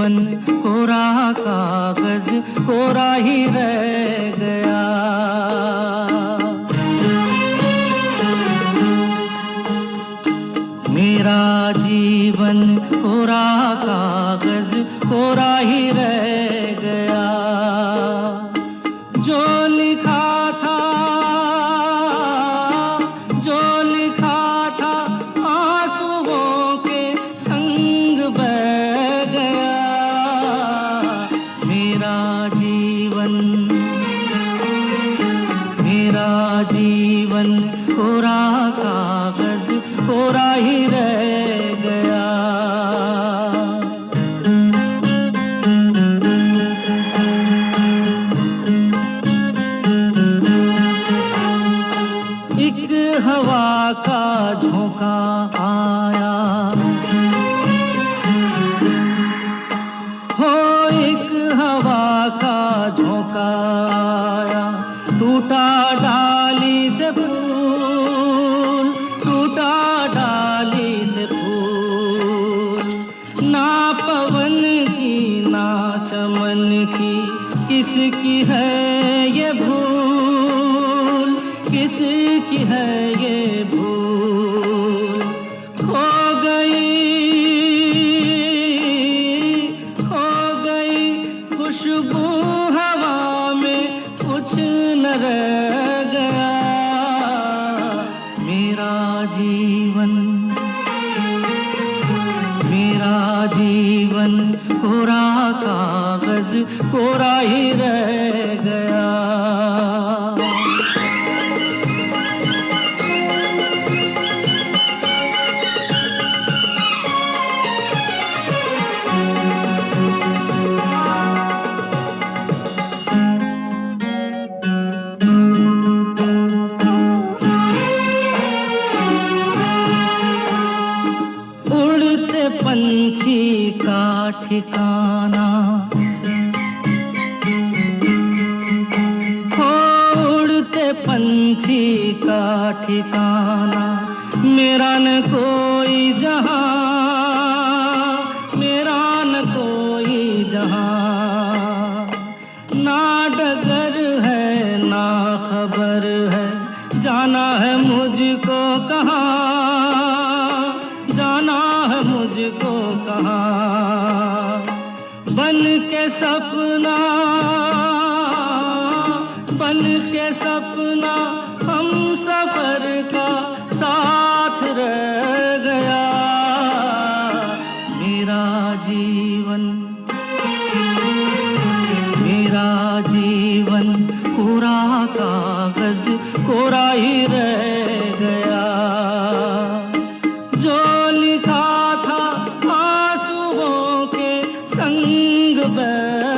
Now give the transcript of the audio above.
जीवन कोरा कागज कोरा ही रह गया। मेरा जीवन कोरा कागज कोरा ही रह गया। जो लिखा था, जो लिखा था आंसुओं के संग बह गया। मेरा जीवन कोरा कागज कोरा ही रह गया। एक हवा का झोंका आया, हो एक हवा का झोंका आया। टूटा डाली से फूल, टूटा डाली से फूल। ना पवन की ना चमन की किसकी है ये भूल, किसकी है ये भूल। खो गई खुशबू हवा में, कुछ न रह गया। मेरा जीवन कोरा कागज कोरा ही रह गया। उड़ते पंछी का ठिकाना, उड़ते पंछी का ठिकाना। मेरा न कोई जहां, मेरा न कोई जहां। ना डगर है ना खबर है, जाना है मुझको कहाँ, जाना है मुझको कहाँ। बन के सपना, बन के सपना हम सफर का साथ रह गया। मेरा जीवन कोरा कागज कोरा ही रह गया। जो लिखा था आंसुओं के संग बह